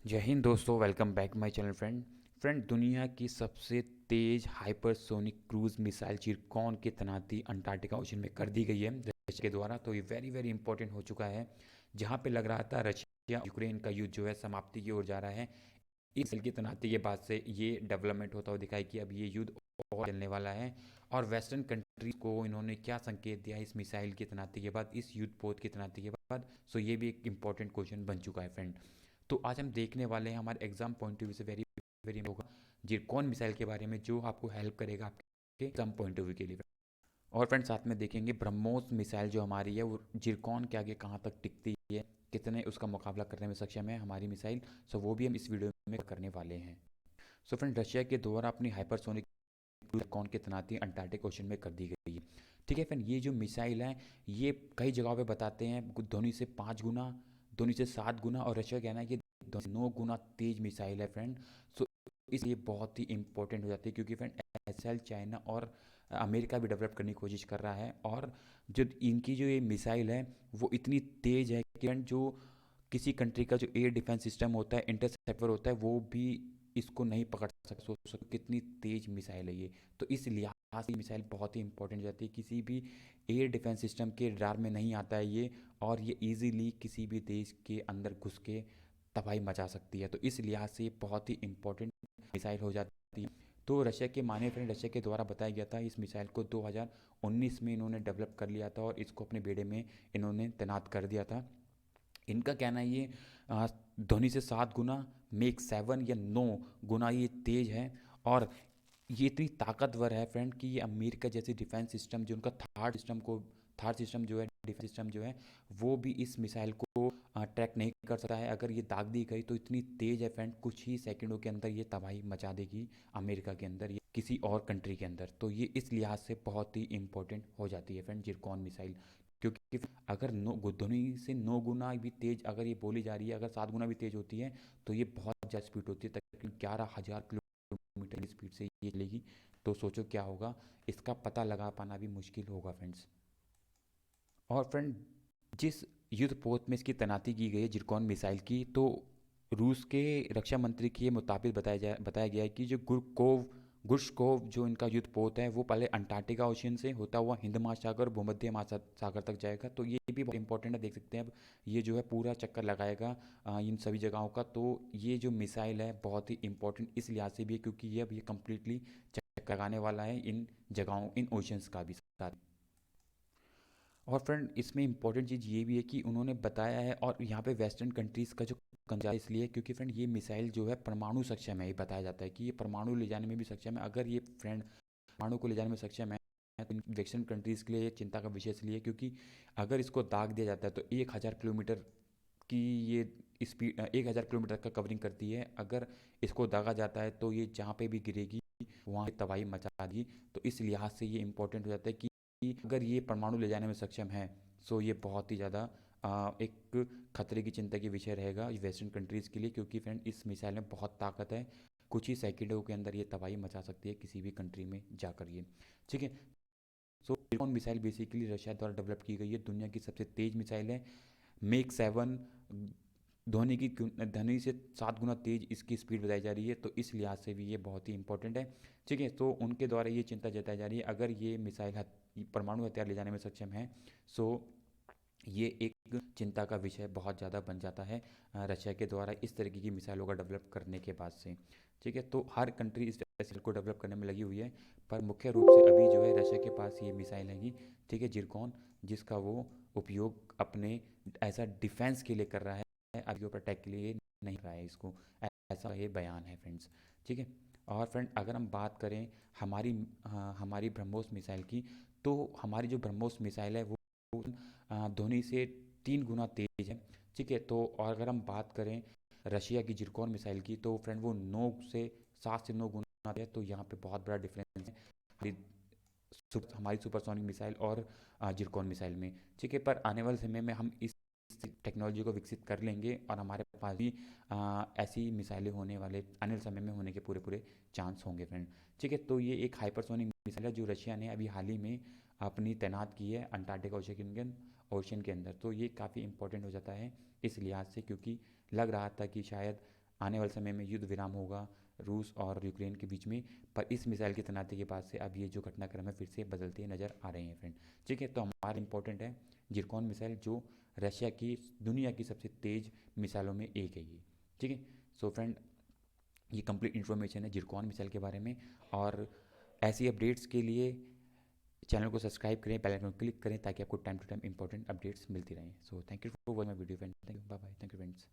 जय हिंद दोस्तों, welcome back my channel friend. दुनिया की सबसे तेज हाइपरसोनिक क्रूज मिसाइल चिरकॉन की तैनाती अंटार्कटिका ओशन में कर दी गई है रशिया के द्वारा। तो ये वेरी वेरी इंपॉर्टेंट हो चुका है। जहाँ पे लग रहा था रशिया यूक्रेन का युद्ध जो है समाप्ति की ओर जा रहा है, इस मिसाइल की तैनाती के बाद से ये डेवलपमेंट होता हुआ दिखाई कि अब ये युद्ध और चलने वाला है। और वेस्टर्न कंट्रीज को इन्होंने क्या संकेत दिया इस मिसाइल की तैनाती के बाद, इस युद्ध पोत की तैनाती के बाद। सो ये भी एक इंपॉर्टेंट क्वेश्चन बन चुका है फ्रेंड। तो आज हम देखने वाले हैं हमारे एग्जाम पॉइंट ऑफ व्यू से वेरी वेरी होगा जिरकॉन मिसाइल के बारे में, जो आपको हेल्प करेगा आपके एग्जाम पॉइंट ऑफ व्यू के लिए। और फ्रेंड्स साथ में देखेंगे ब्रह्मोस मिसाइल जो हमारी है वो जिरकॉन के आगे कहाँ तक टिकती है, कितने उसका मुकाबला करने में सक्षम है हमारी मिसाइल। सो वो भी हम इस वीडियो में करने वाले हैं। सो फ्रेंड, रशिया के द्वारा अपनी हाइपरसोनिक जिरकॉन की तैनाती अंटार्कटिक ओशन में कर दी गई है। ठीक है फ्रेंड, ये जो मिसाइल है ये कई जगहों पे बताते हैं ध्वनि से 5 गुना, ध्वनि से 7 गुना, और रशिया कहना है कि 9 गुना तेज मिसाइल है फ्रेंड। सो इसलिए बहुत ही इंपॉर्टेंट हो जाती है, क्योंकि फ्रेंड एसएल चाइना और अमेरिका भी डेवलप करने की कोशिश कर रहा है। और जो इनकी जो ये मिसाइल है वो इतनी तेज है कि फ्रेंड जो किसी कंट्री का जो एयर डिफेंस सिस्टम होता है, इंटरसेप्टर होता है, वो भी इसको नहीं पकड़ सकता। सोच सकते कितनी तेज मिसाइल है ये। तो इस लिहाज से मिसाइल बहुत ही इंपॉर्टेंट हो जाती है, किसी भी एयर डिफेंस सिस्टम के रडार में नहीं आता है ये। और ये इजीली किसी भी देश के अंदर घुस के तबाही मचा सकती है। तो इस लिहाज से ये बहुत ही इंपॉर्टेंट मिसाइल हो जाती है। तो रशिया के माने फ्रेंड, रशिया के द्वारा बताया गया था इस मिसाइल को 2019 में इन्होंने डेवलप कर लिया था और इसको अपने बेड़े में इन्होंने तैनात कर दिया था। इनका कहना है ये ध्वनि से 7 गुना, मेक 7 या 9 गुना ये तेज है। और ये इतनी ताकतवर है फ्रेंड कि ये अमेरिका जैसे डिफेंस सिस्टम, जो उनका थार्ड सिस्टम जो है, डिफेंस सिस्टम जो है, वो भी इस मिसाइल को ट्रैक नहीं कर सकता है। अगर ये दाग दी गई तो इतनी तेज है फ्रेंड, कुछ ही सेकंडों के अंदर ये तबाही मचा देगी अमेरिका के अंदर, ये किसी और कंट्री के अंदर। तो ये इस लिहाज से बहुत ही इंपॉर्टेंट हो जाती है फ्रेंड जिरकॉन मिसाइल। क्योंकि अगर ध्वनि से 9 गुना भी तेज अगर ये बोली जा रही है, अगर 7 गुना भी तेज होती है, तो ये बहुत ज़्यादा स्पीड होती है, तकरीबन 11,000 किलोमीटर की स्पीड से ये चलेगी। तो सोचो क्या होगा, इसका पता लगा पाना भी मुश्किल होगा फ्रेंड्स। और फ्रेंड, जिस युद्ध पोत में इसकी तैनाती की गई है जिरकॉन मिसाइल की, तो रूस के रक्षा मंत्री के मुताबिक बताया गया है कि जो गुर्शकोव जो इनका युद्ध पोत है वो पहले अंटार्कटिका ओशन से होता हुआ हिंद महासागर, भूमध्य महासागर तक जाएगा। तो ये भी बहुत इंपॉर्टेंट है, देख सकते हैं अब ये जो है पूरा चक्कर लगाएगा इन सभी जगहों का। तो ये जो मिसाइल है बहुत ही इंपॉर्टेंट इस लिहाज से भी है, क्योंकि ये अब ये कम्प्लीटली चक्कर लगाने वाला है इन जगहों, इन ओशंस का भी साथ। और फ्रेंड, इसमें इंपॉर्टेंट चीज़ ये भी है कि उन्होंने बताया है, और यहाँ पे वेस्टर्न कंट्रीज़ का जो कंजा इसलिए क्योंकि फ्रेंड ये मिसाइल जो है परमाणु सक्षम है। ये बताया जाता है कि ये परमाणु ले जाने में भी सक्षम है। अगर ये फ्रेंड परमाणु को ले जाने में सक्षम है तो वेस्टर्न कंट्रीज़ के लिए ये चिंता का विषय इसलिए क्योंकि अगर इसको दाग दिया जाता है तो 1,000 किलोमीटर की ये स्पीड, 1,000 किलोमीटर का कवरिंग करती है। अगर इसको दागा जाता है तो ये जहाँ पे भी गिरेगी वहाँ तबाही मचा दी। तो इस लिहाज से ये इंपॉर्टेंट हो जाता है कि अगर ये परमाणु ले जाने में सक्षम है, सो ये बहुत ही ज़्यादा एक खतरे की चिंता की विषय रहेगा वेस्टर्न कंट्रीज़ के लिए, क्योंकि फ्रेंड इस मिसाइल में बहुत ताकत है। कुछ ही सेकंडों के अंदर ये तबाही मचा सकती है किसी भी कंट्री में जाकर ये। ठीक है। सो ड्रोन मिसाइल बेसिकली रशिया द्वारा डेवलप की गई है, दुनिया की सबसे तेज मिसाइल है। मेक 7 ध्वनि से 7 गुना तेज इसकी स्पीड बताई जा रही है। तो इस लिहाज से भी ये बहुत ही इंपॉर्टेंट है। ठीक है, तो उनके द्वारा ये चिंता जताई जा रही है अगर ये मिसाइल परमाणु हथियार ले जाने में सक्षम है, सो ये एक चिंता का विषय बहुत ज़्यादा बन जाता है रशिया के द्वारा इस तरीके की मिसाइलों का डेवलप करने के बाद से। ठीक है, तो हर कंट्री इस मिसाइल को डेवलप करने में लगी हुई है, पर मुख्य रूप से अभी जो है रशिया के पास ये मिसाइल हैगी, ठीक है, जिरकॉन, जिसका वो उपयोग अपने ऐसा डिफेंस के लिए कर रहा है, अभी वो अटैक के लिए नहीं कर रहा है इसको, ऐसा ये बयान है फ्रेंड्स। ठीक है। और फ्रेंड, अगर हम बात करें हमारी हमारी ब्रह्मोस मिसाइल की, तो हमारी जो ब्रह्मोस मिसाइल है वो ध्वनि से 3 गुना तेज है। ठीक है, तो और अगर हम बात करें रशिया की जिरकॉन मिसाइल की, तो फ्रेंड वो 7 से 9 गुना है। तो यहाँ पे बहुत बड़ा डिफरेंस है हमारी सुपरसोनिक मिसाइल और जिरकॉन मिसाइल में। ठीक है, पर आने वाले समय में हम इस टेक्नोलॉजी को विकसित कर लेंगे और हमारे पास भी ऐसी मिसाइलें होने वाले आने वाले समय में होने के पूरे पूरे चांस होंगे फ्रेंड। ठीक है, तो ये एक हाइपरसोनिक मिसाइल है जो रशिया ने अभी हाल ही में अपनी तैनात की है अंटार्कटिका ओशन के अंदर। तो ये काफ़ी इंपॉर्टेंट हो जाता है इस लिहाज से, क्योंकि लग रहा था कि शायद आने वाले समय में युद्ध विराम होगा रूस और यूक्रेन के बीच में। पर इस मिसाइल की तैनाती के बाद से अब ये जो घटनाक्रम है फिर से बदलते नज़र आ रहे हैं फ्रेंड। ठीक है, तो हमारा इंपॉर्टेंट है जिरकॉन मिसाइल, जो रशिया की दुनिया की सबसे तेज़ मिसाइलों में एक है ये। ठीक है, सो फ्रेंड ये कंप्लीट इन्फॉर्मेशन है जिरकॉन मिसाइल के बारे में। और ऐसी अपडेट्स के लिए चैनल को सब्सक्राइब करें, बेल आइकन क्लिक करें ताकि आपको time to time important updates मिलती रहें। So thank you for watching my video friend, thank you, bye bye, thank you friends.